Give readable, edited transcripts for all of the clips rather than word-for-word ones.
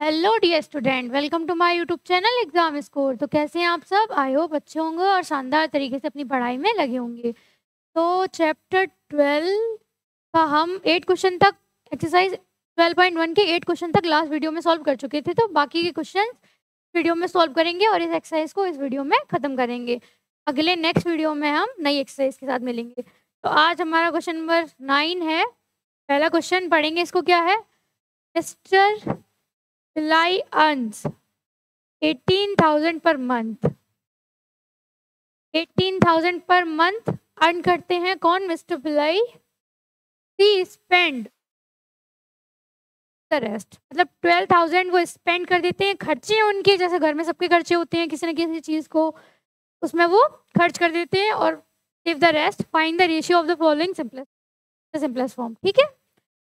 Hello dear student, welcome to my YouTube channel exam score. तो कैसे हैं आप सब? आई होप अच्छे होंगे और शानदार तरीके से अपनी पढ़ाई में लगे होंगे। तो चैप्टर 12 का हम 8 क्वेश्चन तक, एक्सरसाइज 12.1 के 8 क्वेश्चन तक लास्ट वीडियो में सॉल्व कर चुके थे। तो बाकी के क्वेश्चन वीडियो में सॉल्व करेंगे और इस एक्सरसाइज को इस वीडियो में ख़त्म करेंगे। अगले नेक्स्ट वीडियो में हम नई एक्सरसाइज के साथ मिलेंगे। तो आज हमारा क्वेश्चन नंबर 9 है। पहला क्वेश्चन पढ़ेंगे, इसको क्या है। Mister Pillai earns 18,000 per month. 18,000 per month earn करते हैं कौन? Mister Pillai. He spend the rest, मतलब 12,000 वो स्पेंड कर देते हैं, खर्चे हैं उनके, जैसे घर में सबके खर्चे होते हैं किसी न किसी चीज़ को, उसमें वो खर्च कर देते हैं। और if the rest find the ratio of the following simplest form. ठीक है,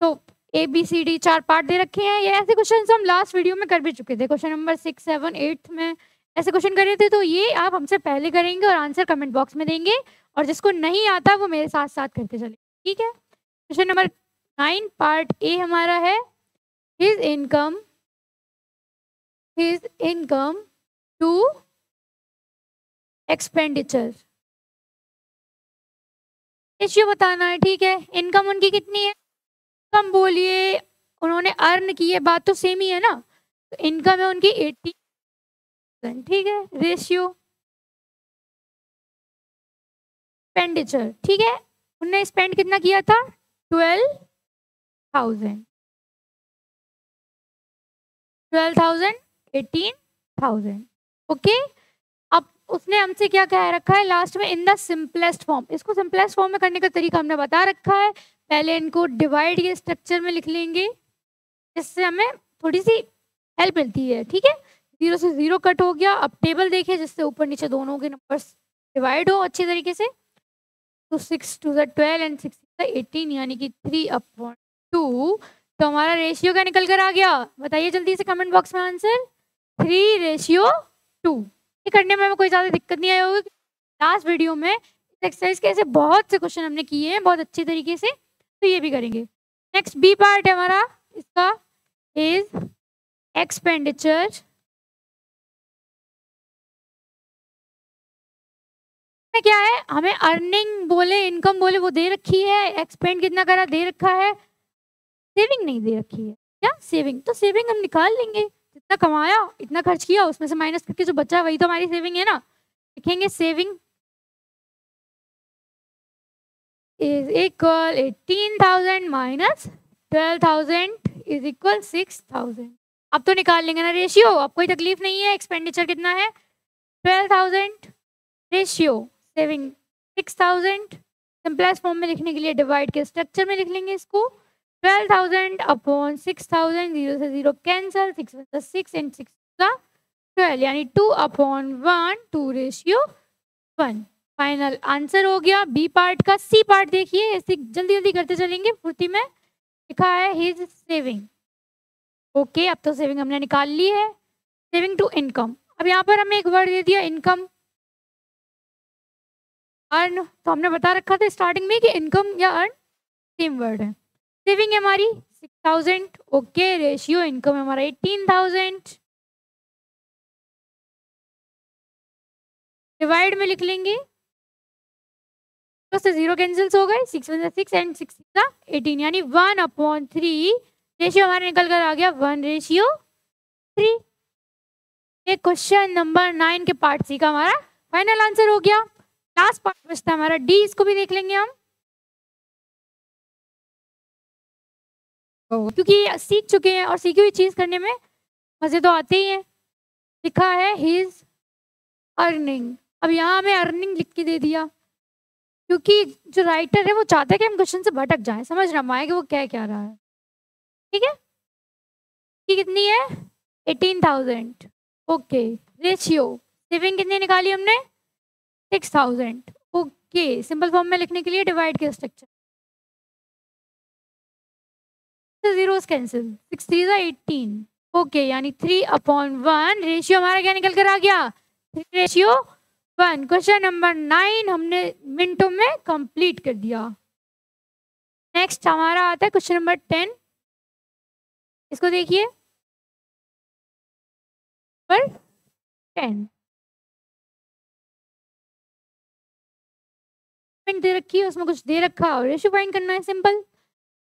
तो ABCD 4 पार्ट दे रखे हैं। ये ऐसे क्वेश्चन हम लास्ट वीडियो में कर भी चुके थे, क्वेश्चन नंबर 6, 7, 8 में ऐसे क्वेश्चन करे थे। तो ये आप हमसे पहले करेंगे और आंसर कमेंट बॉक्स में देंगे, और जिसको नहीं आता वो मेरे साथ साथ करते चले। ठीक है, क्वेश्चन नंबर 9 पार्ट ए हमारा है his income to expenditure. Ratio बताना है। ठीक है, इनकम उनकी कितनी है? कम बोलिए, उन्होंने अर्न की है, बात तो सेम ही है ना। तो इनकम है उनकी 80। ठीक है, रेशियो एक्सपेंडिचर। ठीक है, उनने स्पेंड कितना किया था? 12,000। 12,000, 18,000। ओके, अब उसने हमसे क्या कह रखा है लास्ट में? In the simplest form. इसको सिंपलेस्ट फॉर्म में करने का तरीका हमने बता रखा है। पहले इनको डिवाइड के स्ट्रक्चर में लिख लेंगे, जिससे हमें थोड़ी सी हेल्प मिलती है। ठीक है, 0 से 0 कट हो गया। अब टेबल देखिए, जिससे ऊपर नीचे दोनों के नंबर्स डिवाइड हो अच्छी तरीके से। तो 6 2 12 एंड 6 18, यानी कि 3/2। तो हमारा रेशियो क्या निकल कर आ गया? बताइए जल्दी से कमेंट बॉक्स में आंसर। 3/2। ये करने में हमें कोई ज़्यादा दिक्कत नहीं आई होगी। लास्ट वीडियो में इस एक्सरसाइज के ऐसे बहुत से क्वेश्चन हमने किए हैं बहुत अच्छी तरीके से, तो ये भी करेंगे। नेक्स्ट बी पार्ट है हमारा, इसका इज एक्सपेंडिचर। क्या है? हमें अर्निंग बोले, इनकम बोले, वो दे रखी है। एक्सपेंड कितना करा दे रखा है, सेविंग नहीं दे रखी है। क्या सेविंग? तो सेविंग हम निकाल लेंगे, जितना कमाया इतना खर्च किया, उसमें से माइनस करके जो बचा वही तो हमारी सेविंग है ना। लिखेंगे saving is equal 18,000 minus 12,000 is equal 6,000। अब तो निकाल लेंगे ना रेशियो, अब कोई तकलीफ नहीं है। एक्सपेंडिचर कितना है? 12,000, रेशियो सेविंग 6,000। सिंपलेस्ट फॉर्म में लिखने के लिए डिवाइड के स्ट्रक्चर में लिख लेंगे इसको। 12,000 अपॉन 6,000, 0 से 0 कैंसल, 6 1 6 एंड 6 का 12, यानी 2/1, 2/1। फाइनल आंसर हो गया बी पार्ट का। सी पार्ट देखिए, ऐसे जल्दी जल्दी करते चलेंगे फुर्ती में। लिखा है हिज सेविंग। ओके, अब तो सेविंग हमने निकाल ली है। Saving to income. अब यहाँ पर हमें एक वर्ड दे दिया इनकम, अर्न। तो हमने बता रखा था स्टार्टिंग में कि इनकम या अर्न सेम वर्ड है। सेविंग है हमारी 6,000। ओके, रेशियो इनकम है हमारा 18,000। डिवाइड में लिख लेंगे, तो से 0 कैंसिल्स हो गए, 6 1 6 एंड 6 6 18, यानी 1/3। रेशियो हमारा निकल कर आ गया 1/3। ये क्वेश्चन नंबर 9 के पार्ट सी का हमारा फाइनल आंसर हो गया। लास्ट पार्ट बचता है हमारा डी, इसको भी देख लेंगे हम, क्योंकि सीख चुके हैं और सीखी हुई चीज करने में मजे तो आते ही हैं। लिखा है हिज अर्निंग। अब यहाँ हमें अर्निंग लिख के दे दिया, क्योंकि जो राइटर है वो चाहता है कि हम क्वेश्चन से भटक जाएं, समझ ना पाए कि वो क्या क्या रहा है। ठीक है, कि कितनी है? 18,000। ओके, रेशियो सेविंग कितनी निकाली हमने? 6,000। ओके, सिंपल फॉर्म में लिखने के लिए डिवाइड के स्ट्रक्चर, जीरोस कैंसिल, 6 3 18। ओके, यानी 3/1। रेशियो हमारा क्या निकल कर आ गया? 3/1। क्वेश्चन नंबर 9 हमने मिनटों में कंप्लीट कर दिया। नेक्स्ट हमारा आता है क्वेश्चन नंबर 10। इसको देखिए, पर 10 दे रखी है, उसमें कुछ दे रखा है और रेशियो फाइंड करना है। सिंपल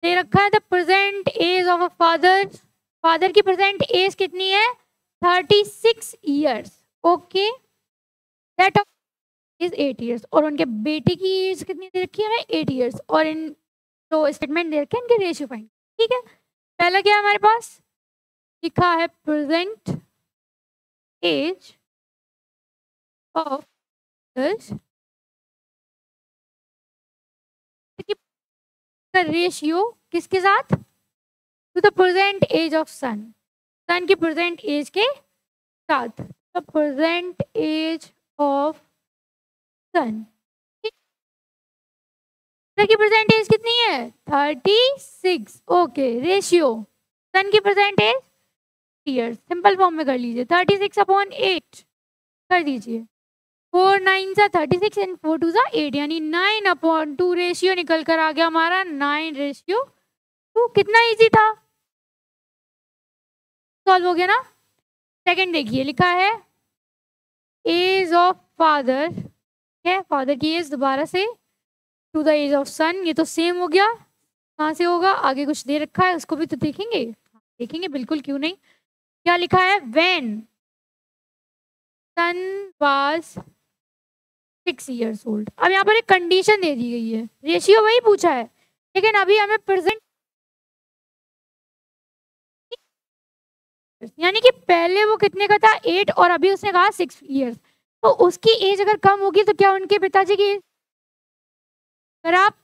दे रखा है the present age of a father, father की प्रेजेंट एज कितनी है 36 years, okay, that of is 8 years, और उनके बेटे की एज कितनी दे रखी है 8 ईयर्स, और इन तो स्टेटमेंट दे रखे हैं इनके रेशियो फाइंड। ठीक है, पहला क्या है हमारे पास लिखा है प्रेजेंट एज ऑफ रेशियो किसके साथ to the present age of son, son की प्रेजेंट एज के साथ, the present age of son की प्रेजेंट एज कितनी है 36, ओके, रेशियो सन की present age years, simple form में कर लीजिए 36/8 कर दीजिए, 4 9 सा 36 एंड 4 2 सा 8, यानी 9/2 रेशियो निकल कर आ गया हमारा 9:2। कितना इजी था, सॉल्व हो गया ना। सेकंड देखिए लिखा है एज ऑफ फादर, है फादर की एज दोबारा से टू द एज ऑफ सन, ये तो सेम हो गया, कहाँ से होगा, आगे कुछ दे रखा है उसको भी तो देखेंगे, देखेंगे बिल्कुल, क्यों नहीं। क्या लिखा है when son was 6 years old, अब यहाँ पर एक कंडीशन दे दी गई है, रेशियो वही पूछा है लेकिन अभी हमें प्रेजेंट, यानी कि पहले वो कितने का था 8 और अभी उसने कहा 6 years, तो उसकी एज अगर कम होगी तो क्या उनके पिताजी की, अगर आप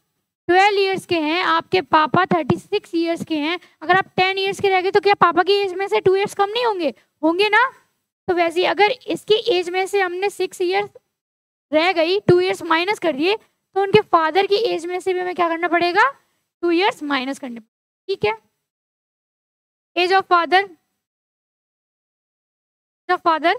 12 years के हैं, आपके पापा 36 years के हैं, अगर आप 10 years के रह गए तो क्या पापा की एज में से 2 years कम नहीं होंगे, होंगे ना। तो वैसे ही अगर इसकी एज में से हमने 6 years रह गई, 2 years माइनस कर दिए, तो उनके फादर की एज में से भी हमें क्या करना पड़ेगा 2 years माइनस करने, ठीक है। Age of father, father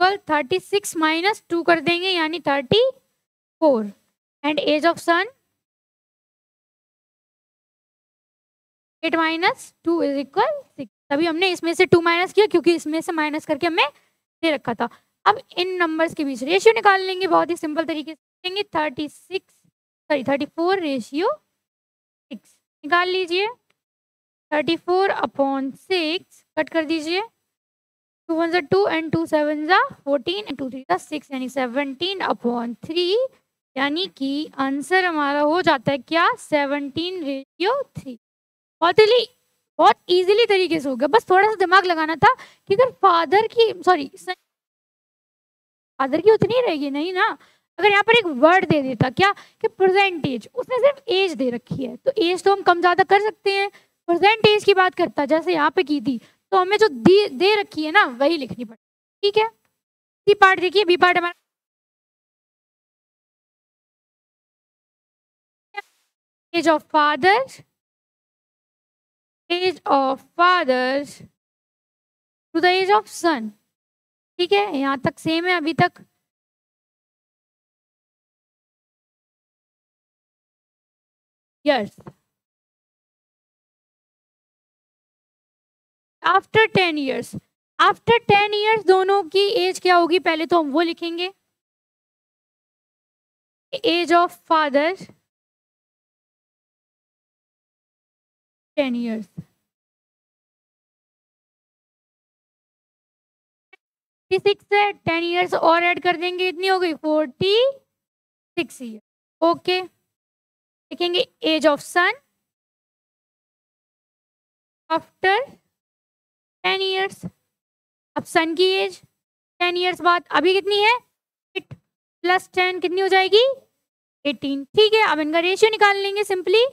36 minus 2 कर देंगे यानी 34, and age of son 8 minus 2 is equal 6, तभी हमने इसमें से 2 माइनस किया क्योंकि इसमें से माइनस करके हमें दे रखा था। अब इन नंबर्स के बीच रेशियो निकाल लेंगे बहुत ही सिंपल तरीके से, लेंगे 34 रेशियो 6 निकाल लीजिए, 34/6 कट कर दीजिए, 2 1 2 एंड 2 7 14 एंड 2 3 6, यानी 17/3, यानी कि आंसर हमारा हो जाता है क्या 17:3। बहुत इजीली तरीके से हो गया, बस थोड़ा सा दिमाग लगाना था कि अगर फादर की फादर की उतनी रहेगी नहीं ना, अगर यहाँ पर एक वर्ड दे देता क्या कि परसेंटेज, उसने सिर्फ एज दे रखी है, तो एज तो हम कम ज़्यादा कर सकते हैं, परसेंटेज की बात करता जैसे यहाँ पे की थी, तो हमें जो दे रखी है ना वही लिखनी पड़ेगी, ठीक है। सी पार्ट देखिए, बी पार्ट हमारा age of father, age of father to the age of son, ठीक है, यहाँ तक सेम है अभी तक। Yes, after 10 years, after 10 years दोनों की एज क्या होगी, पहले तो हम वो लिखेंगे, एज ऑफ फादर 10 years, 36 से 10 years और ऐड कर देंगे, इतनी हो गई 46 years, ओके। लिखेंगे age of son after 10 years, अब सन की एज 10 years बाद अभी कितनी है 8 + 10 कितनी हो जाएगी 18, ठीक है। अब इनका रेशियो निकाल लेंगे simply,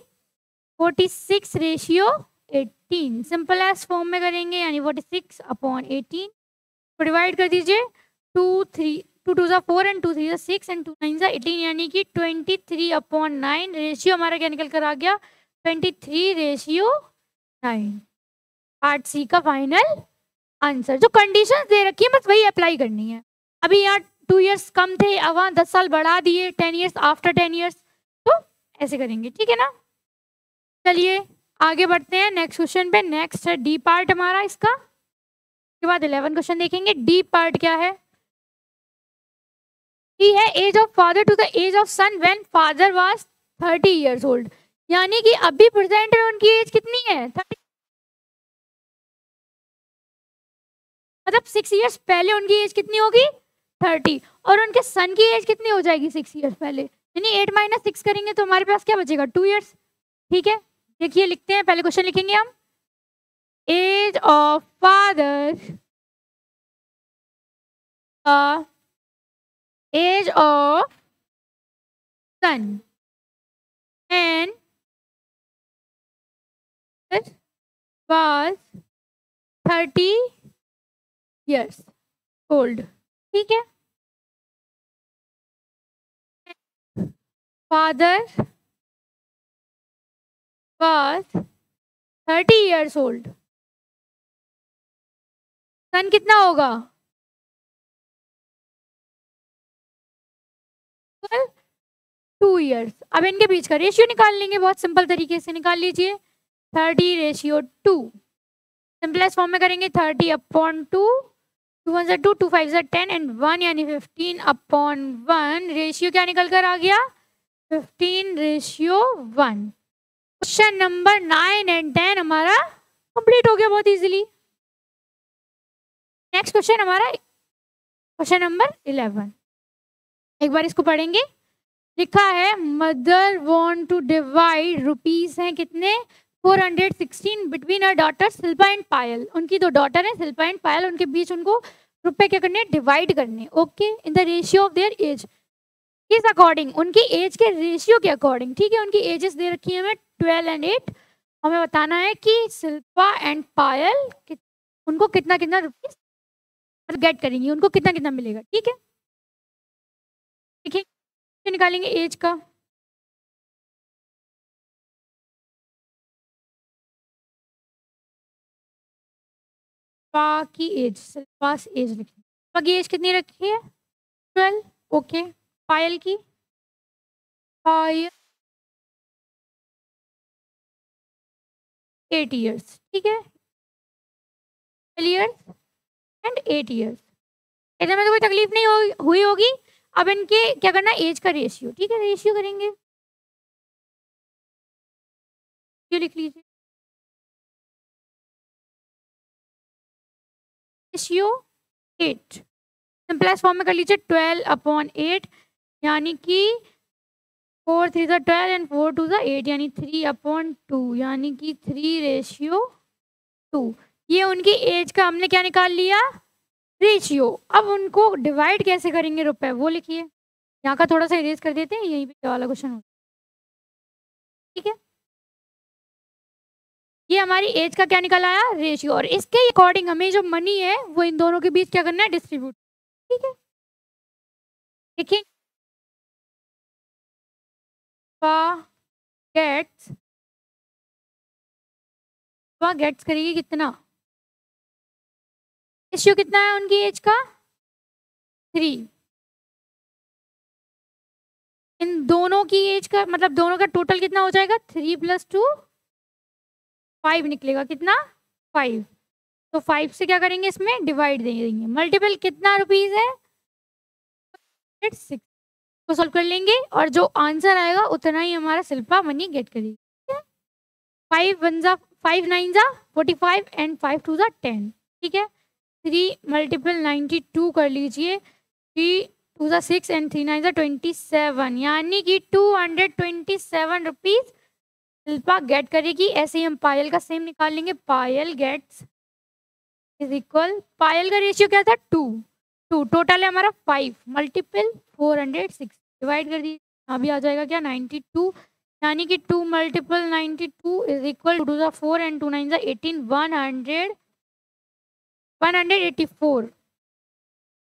46 ratio 18, simple age form में करेंगे, यानी 46/18 को डिवाइड कर दीजिए, 2 2 सा 4 एंड 2 3 सा 6 एंड 2 9 सा 18, यानी कि 23/9, रेशियो हमारा क्या निकल कर आ गया 23:9। पार्ट सी का फाइनल आंसर, जो कंडीशन दे रखी है बस वही अप्लाई करनी है। अभी यहाँ 2 years कम थे, अब वहाँ 10 साल बढ़ा दिए, 10 years आफ्टर 10 years, तो ऐसे करेंगे, ठीक है ना। चलिए आगे बढ़ते हैं नेक्स्ट क्वेश्चन पे। नेक्स्ट है डी पार्ट हमारा इसका, उसके बाद 11 क्वेश्चन देखेंगे। डी पार्ट क्या है? ही है age of father to the age of son when father was 30 years old, यानी कि अभी प्रेजेंट में उनकी एज कितनी है? 30, मतलब 6 इयर्स पहले उनकी एज कितनी होगी? 30, और उनके सन की एज कितनी हो जाएगी 6 इयर्स पहले, यानी 8 - 6 करेंगे तो हमारे पास क्या बचेगा? 2 इयर्स। ठीक है, देखिए लिखते हैं, पहले क्वेश्चन लिखेंगे हम। Age of father, age of son and was 30 years old। ठीक है, father was 30 years old, son कितना होगा? 2 इयर्स। अब इनके बीच का रेशियो निकाल लेंगे, बहुत सिंपल तरीके से निकाल लीजिए। 30:2, सिंपलेस्ट फॉर्म में करेंगे। 30/2, 2 1 2, 2 5 10 एंड 1 यानी 15/1। रेशियो क्या निकल कर आ गया? 15:1। क्वेश्चन नंबर 9 एंड 10 हमारा कंप्लीट हो गया बहुत इजीली। नेक्स्ट क्वेश्चन हमारा क्वेश्चन नंबर 11, एक बार इसको पढ़ेंगे। लिखा है mother want to divide rupees हैं कितने? 416 between her daughter Shilpa and Payal. उनकी 2 डॉटर हैं शिल्पा एंड पायल, उनके बीच उनको रुपए क्या करने? डिवाइड करने। Okay, in the ratio of their age, किस अकॉर्डिंग? उनकी एज के रेशियो के अकॉर्डिंग। ठीक है, उनकी एजेस दे रखी है हमें 12 एंड 8। हमें बताना है कि शिल्पा एंड पायल उनको कितना कितना रुपीस गेट करेंगी, उनको कितना कितना मिलेगा। ठीक है, देखिए निकालेंगे एज का। शिल्पा की एज, शिल्पास एज लिखी, शिल्पा की एज कितनी रखी है? 12। ओके, पायल की? पायल 8 इयर्स। ठीक है, 12 इयर्स एंड 8 इयर्स। इधर में तो कोई तकलीफ नहीं हुई होगी। अब इनके क्या करना? एज का रेशियो। ठीक है, रेशियो करेंगे, ये लिख लीजिए। रेशियो 8, सिंपलेस्ट फॉर्म में कर लीजिए। 12/8 यानी कि 4 3 12 एंड 4 2 8 यानी 3/2 यानी कि 3:2। ये उनकी एज का हमने क्या निकाल लिया? रेशियो। अब उनको डिवाइड कैसे करेंगे रुपए, वो लिखिए। यहाँ का थोड़ा सा इरेज कर देते हैं, यहीं पे वाला क्वेश्चन होता है। ठीक है, ये हमारी एज का क्या निकल आया? रेशियो, और इसके अकॉर्डिंग हमें जो मनी है वो इन दोनों के बीच क्या करना है? डिस्ट्रीब्यूट। ठीक है, देखिए गेट्स गेट्स करेगी कितना? रेशियो कितना है उनकी एज का? 3। इन दोनों की एज का मतलब दोनों का टोटल कितना हो जाएगा? 3 + 2 5 निकलेगा। कितना? 5। तो 5 से क्या करेंगे? इसमें डिवाइड दे देंगे। मल्टीपल कितना रुपीस है? 6 को सॉल्व कर लेंगे और जो आंसर आएगा उतना ही हमारा शिल्पा मनी गेट करेगी। 5 1 जा 5 9 जा 45 एंड 5 2 जा 10। ठीक है, 3 × 92 कर लीजिए। 3 2 जा 6 एंड 3 9 जा 27 यानी कि 227 रुपीज शिल्पा गेट करेगी। ऐसे ही हम पायल का सेम निकाल लेंगे। पायल गेट्स इज इक्वल, पायल का रेशियो क्या था? 2 टोटल है हमारा 5 मल्टीपल 406 डिवाइड कर दीजिए। अभी आ जाएगा क्या? 92 यानी कि 2 × 92 is equal 2 2 4 and 2 9 18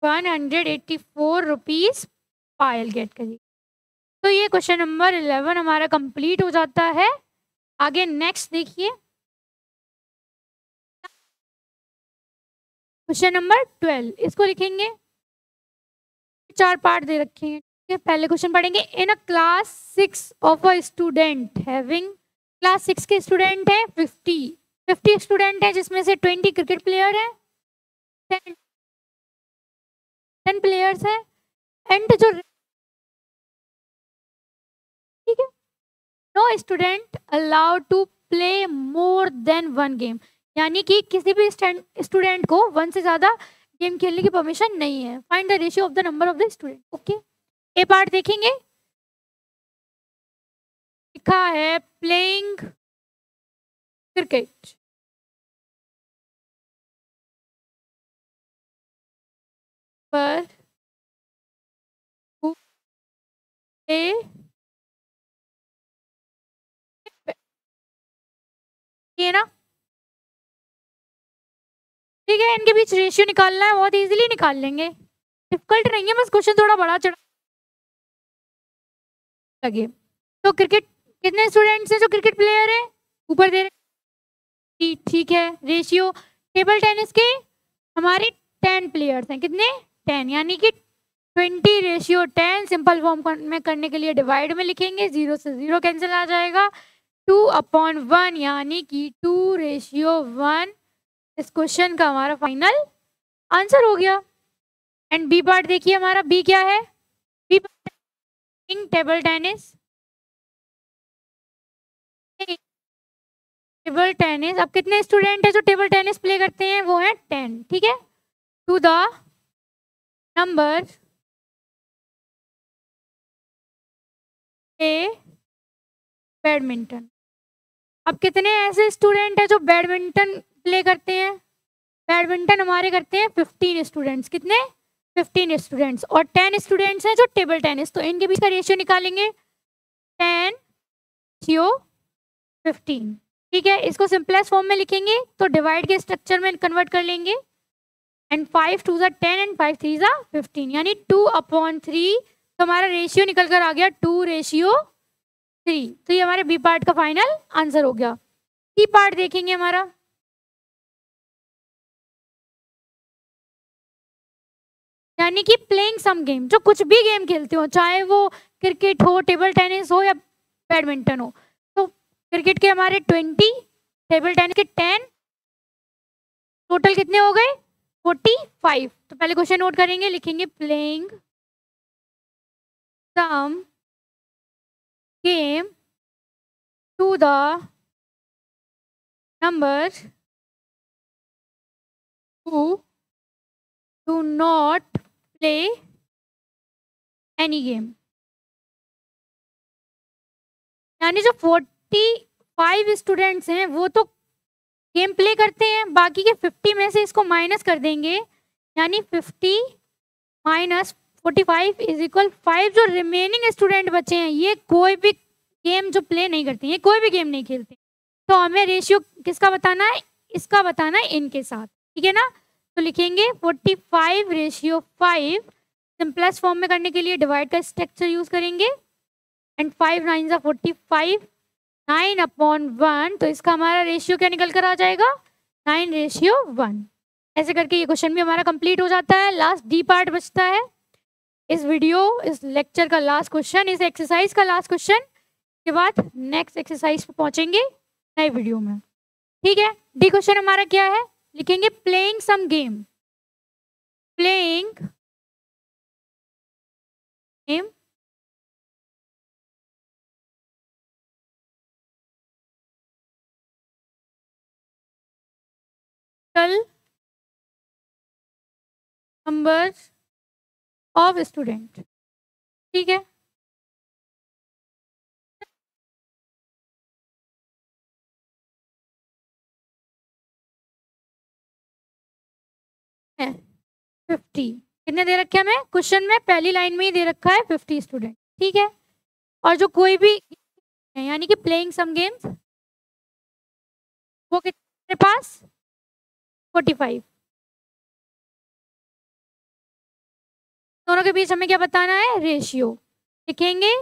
184 rupees Payal get करेगी। तो ये क्वेश्चन नंबर 11 हमारा कंप्लीट हो जाता है। आगे नेक्स्ट देखिए क्वेश्चन नंबर 12, इसको लिखेंगे। 4 पार्ट दे रखे हैं। पहले क्वेश्चन पढ़ेंगे। In a class 6 of a student having class 6 के स्टूडेंट है 50 स्टूडेंट है, जिसमें से 20 क्रिकेट प्लेयर है, 10 प्लेयर्स है, एंड जो ठीक है, no student allowed to play more than one game, यानी कि किसी भी स्टूडेंट को वन से ज्यादा गेम खेलने की परमिशन नहीं है। Find the ratio of the number of the student. Okay, A part देखेंगे, लिखा है प्लेइंग क्रिकेट, पर प्ले ये ना, ठीक है, इनके बीच रेशियो निकालना है, बहुत इजीली निकाल लेंगे, डिफिकल्ट नहीं है, बस क्वेश्चन थोड़ा बड़ा चढ़ा लगे। तो क्रिकेट कितने स्टूडेंट्स हैं जो क्रिकेट प्लेयर है, ऊपर दे रहे, ठीक है। रेशियो टेबल टेनिस के हमारे 10 प्लेयर्स हैं, कितने 10, यानी कि 20:10। सिंपल फॉर्म में करने के लिए डिवाइड में लिखेंगे, 0 से 0 कैंसिल आ जाएगा, 2/1 यानी कि 2:1। इस क्वेश्चन का हमारा फाइनल आंसर हो गया। एंड बी पार्ट देखिए, हमारा बी क्या है, B table tennis, table tennis. अब कितने स्टूडेंट है जो टेबल टेनिस प्ले करते हैं, वो है 10, ठीक है। To the number A badminton. अब कितने ऐसे स्टूडेंट है जो बैडमिंटन प्ले करते हैं, बैडमिंटन हमारे करते हैं 15 स्टूडेंट्स, कितने 15 स्टूडेंट्स, और 10 स्टूडेंट्स हैं जो टेबल टेनिस, तो इनके बीच का रेशियो निकालेंगे 10:15, ठीक है। इसको सिंपलेस्ट फॉर्म में लिखेंगे तो डिवाइड के स्ट्रक्चर में कन्वर्ट कर लेंगे, एंड 5 2 10 एंड 5 3 15, यानी 2/3। तो हमारा रेशियो निकल कर आ गया 2:3। तो ये हमारे बी पार्ट का फाइनल आंसर हो गया। सी पार्ट देखेंगे हमारा, यानी कि प्लेइंग सम गेम, जो कुछ भी गेम खेलते हो, चाहे वो क्रिकेट हो, टेबल टेनिस हो या बैडमिंटन हो। तो क्रिकेट के हमारे 20, टेबल टेनिस के 10, टोटल कितने हो गए 45। तो पहले क्वेश्चन नोट करेंगे, लिखेंगे playing some game to the number who do not play any game, यानी जो 45 स्टूडेंट्स हैं वो तो गेम प्ले करते हैं, बाकी के 50 में से इसको माइनस कर देंगे, यानी 50 माइनस 45 इज इक्वल 5। जो रिमेनिंग स्टूडेंट बचे हैं ये कोई भी गेम जो प्ले नहीं करते हैं, कोई भी गेम नहीं खेलते, तो हमें रेशियो किसका बताना है, इसका बताना है इनके साथ, ठीक है ना। तो लिखेंगे 45:5, सिंपलेस्ट फॉर्म में करने के लिए डिवाइड का स्ट्रक्चर यूज करेंगे, एंड 5 9 45, 9/1। तो इसका हमारा रेशियो क्या निकल कर आ जाएगा 9:1। ऐसे करके ये क्वेश्चन भी हमारा कंप्लीट हो जाता है। लास्ट डी पार्ट बचता है, इस लेक्चर का लास्ट क्वेश्चन, इस एक्सरसाइज का लास्ट क्वेश्चन के बाद नेक्स्ट एक्सरसाइज पे पहुंचेंगे नए वीडियो में, ठीक है। डी क्वेश्चन हमारा क्या है, लिखेंगे playing some game, playing game number of student, ठीक है। है 50, कितने दे रखे हमें क्वेश्चन में, पहली लाइन में ही दे रखा है 50 स्टूडेंट, ठीक है। और जो कोई भी यानी कि प्लेइंग सम गेम्स, वो कितने पास 45, दोनों के बीच हमें क्या बताना है रेशियो, लिखेंगे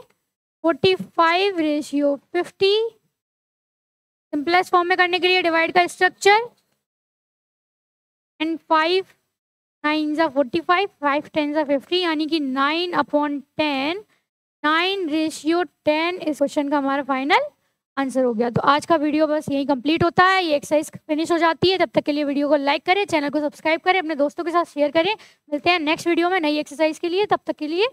45:50, सिंपलेस्ट फॉर्म में करने के लिए डिवाइड का स्ट्रक्चर, एंड 5 9 45, 5 10 50, यानी कि 9/10, 9:10 इस क्वेश्चन का हमारा फाइनल आंसर हो गया। तो आज का वीडियो बस यही कंप्लीट होता है, ये एक्सरसाइज फिनिश हो जाती है। तब तक के लिए वीडियो को लाइक करें, चैनल को सब्सक्राइब करें, अपने दोस्तों के साथ शेयर करें। मिलते हैं नेक्स्ट वीडियो में नई एक्सरसाइज के लिए, तब तक के लिए